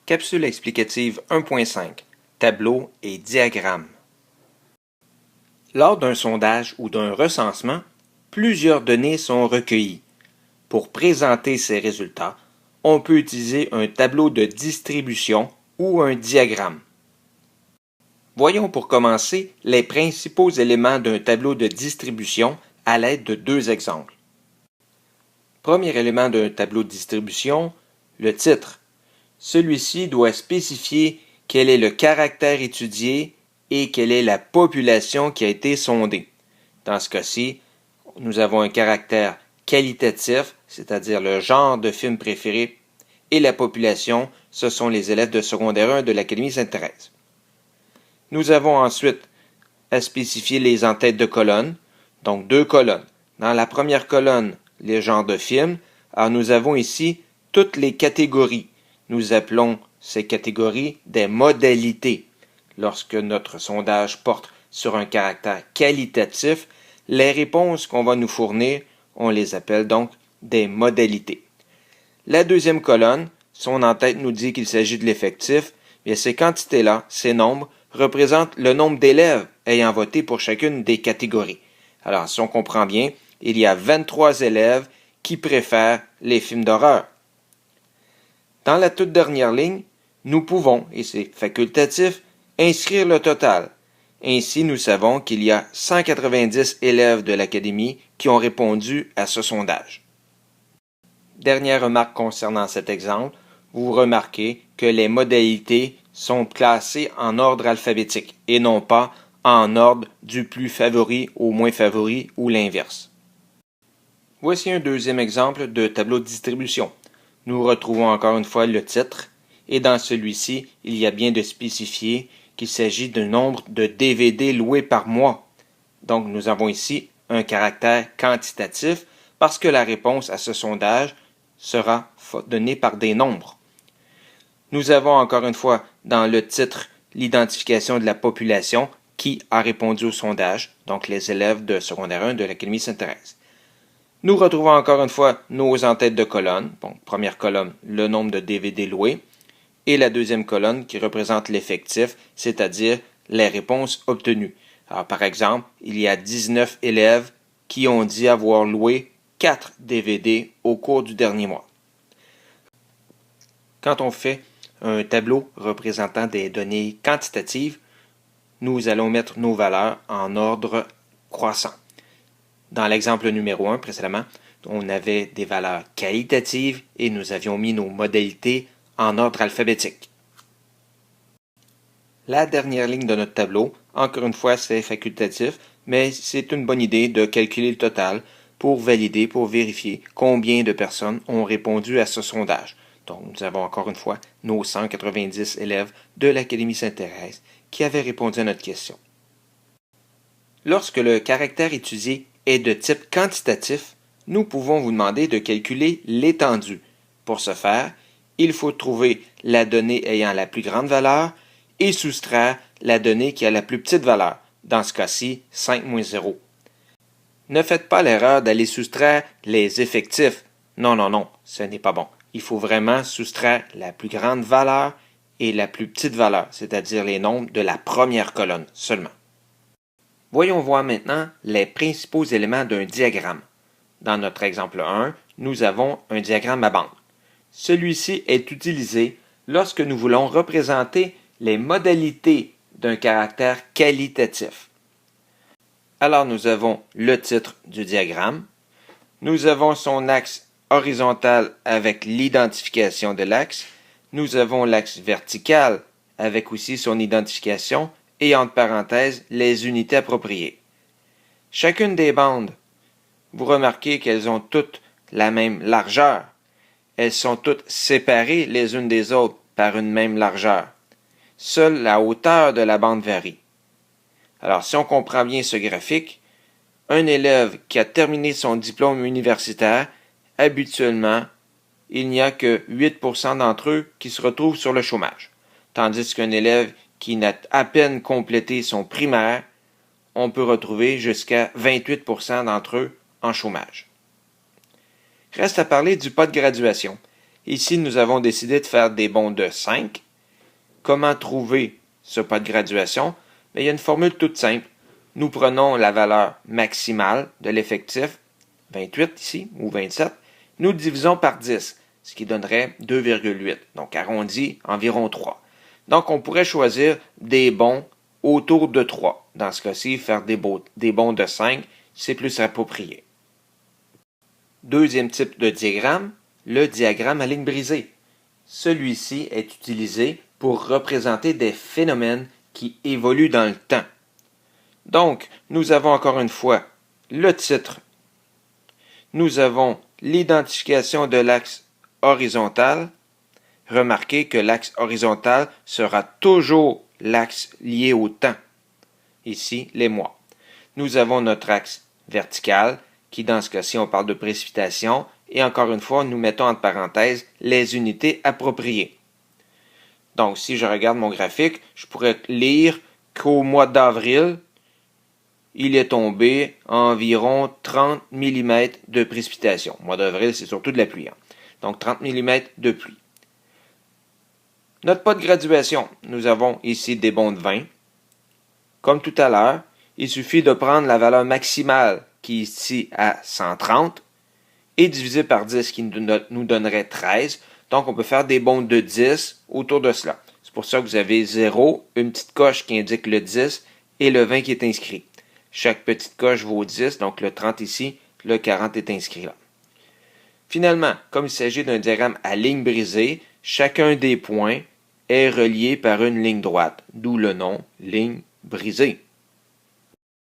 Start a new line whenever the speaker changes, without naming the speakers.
Capsule explicative 1.5. Tableau et diagramme. Lors d'un sondage ou d'un recensement, plusieurs données sont recueillies. Pour présenter ces résultats, on peut utiliser un tableau de distribution ou un diagramme. Voyons pour commencer les principaux éléments d'un tableau de distribution à l'aide de deux exemples. Premier élément d'un tableau de distribution, le titre. Celui-ci doit spécifier quel est le caractère étudié et quelle est la population qui a été sondée. Dans ce cas-ci, nous avons un caractère qualitatif, c'est-à-dire le genre de film préféré, et la population, ce sont les élèves de secondaire 1 de l'Académie Sainte-Thérèse. Nous avons ensuite à spécifier les en-têtes de colonne, donc deux colonnes. Dans la première colonne, les genres de films. Alors nous avons ici toutes les catégories. Nous appelons ces catégories des modalités. Lorsque notre sondage porte sur un caractère qualitatif, les réponses qu'on va nous fournir, on les appelle donc des modalités. La deuxième colonne, son en-tête nous dit qu'il s'agit de l'effectif, mais ces quantités-là, ces nombres, représentent le nombre d'élèves ayant voté pour chacune des catégories. Alors, si on comprend bien, il y a 23 élèves qui préfèrent les films d'horreur. Dans la toute dernière ligne, nous pouvons, et c'est facultatif, inscrire le total. Ainsi, nous savons qu'il y a 190 élèves de l'Académie qui ont répondu à ce sondage. Dernière remarque concernant cet exemple, vous remarquez que les modalités sont classées en ordre alphabétique et non pas en ordre du plus favori au moins favori ou l'inverse. Voici un deuxième exemple de tableau de distribution. Nous retrouvons encore une fois le titre et dans celui-ci, il y a bien de spécifier qu'il s'agit d'un nombre de DVD loués par mois. Donc nous avons ici un caractère quantitatif parce que la réponse à ce sondage sera donnée par des nombres. Nous avons encore une fois dans le titre l'identification de la population qui a répondu au sondage, donc les élèves de secondaire 1 de l'Académie Sainte-Thérèse. Nous retrouvons encore une fois nos en-têtes de colonne. Bon, première colonne, le nombre de DVD loués, et la deuxième colonne qui représente l'effectif, c'est-à-dire les réponses obtenues. Alors, par exemple, il y a 19 élèves qui ont dit avoir loué 4 DVD au cours du dernier mois. Quand on fait un tableau représentant des données quantitatives, nous allons mettre nos valeurs en ordre croissant. Dans l'exemple numéro 1 précédemment, on avait des valeurs qualitatives et nous avions mis nos modalités en ordre alphabétique. La dernière ligne de notre tableau, encore une fois, c'est facultatif, mais c'est une bonne idée de calculer le total pour valider, pour vérifier combien de personnes ont répondu à ce sondage. Donc, nous avons encore une fois nos 190 élèves de l'Académie Sainte-Thérèse qui avaient répondu à notre question. Lorsque le caractère étudié est de type quantitatif, nous pouvons vous demander de calculer l'étendue. Pour ce faire, il faut trouver la donnée ayant la plus grande valeur et soustraire la donnée qui a la plus petite valeur, dans ce cas-ci 5-0. Ne faites pas l'erreur d'aller soustraire les effectifs. Non, ce n'est pas bon. Il faut vraiment soustraire la plus grande valeur et la plus petite valeur, c'est-à-dire les nombres de la première colonne seulement. Voyons voir maintenant les principaux éléments d'un diagramme. Dans notre exemple 1, nous avons un diagramme à bande. Celui-ci est utilisé lorsque nous voulons représenter les modalités d'un caractère qualitatif. Alors nous avons le titre du diagramme, nous avons son axe horizontal avec l'identification de l'axe, nous avons l'axe vertical avec aussi son identification et entre parenthèses les unités appropriées. Chacune des bandes, vous remarquez qu'elles ont toutes la même largeur. Elles sont toutes séparées les unes des autres par une même largeur. Seule la hauteur de la bande varie. Alors, si on comprend bien ce graphique, un élève qui a terminé son diplôme universitaire, habituellement, il n'y a que 8% d'entre eux qui se retrouvent sur le chômage. Tandis qu'un élève qui n'a à peine complété son primaire, on peut retrouver jusqu'à 28% d'entre eux en chômage. Reste à parler du pas de graduation. Ici, nous avons décidé de faire des bonds de 5. Comment trouver ce pas de graduation? Bien, il y a une formule toute simple. Nous prenons la valeur maximale de l'effectif, 28 ici, ou 27, nous le divisons par 10, ce qui donnerait 2,8. Donc arrondi, environ 3. Donc on pourrait choisir des bonds autour de 3. Dans ce cas-ci, faire des bonds de 5, c'est plus approprié. Deuxième type de diagramme, le diagramme à ligne brisée. Celui-ci est utilisé pour représenter des phénomènes qui évoluent dans le temps. Donc, nous avons encore une fois le titre. Nous avons l'identification de l'axe horizontal. Remarquez que l'axe horizontal sera toujours l'axe lié au temps. Ici, les mois. Nous avons notre axe vertical, qui dans ce cas-ci, on parle de précipitation. Et encore une fois, nous mettons entre parenthèses les unités appropriées. Donc, si je regarde mon graphique, je pourrais lire qu'au mois d'avril, il est tombé environ 30 mm de précipitation. Au mois d'avril, c'est surtout de la pluie. Donc, 30 mm de pluie. Notre pas de graduation, nous avons ici des bonds de 20. Comme tout à l'heure, il suffit de prendre la valeur maximale qui est ici à 130 et diviser par 10 qui nous donnerait 13. Donc, on peut faire des bonds de 10 autour de cela. C'est pour ça que vous avez 0, une petite coche qui indique le 10 et le 20 qui est inscrit. Chaque petite coche vaut 10, donc le 30 ici, le 40 est inscrit là. Finalement, comme il s'agit d'un diagramme à ligne brisée, chacun des points est relié par une ligne droite, d'où le nom ligne brisée.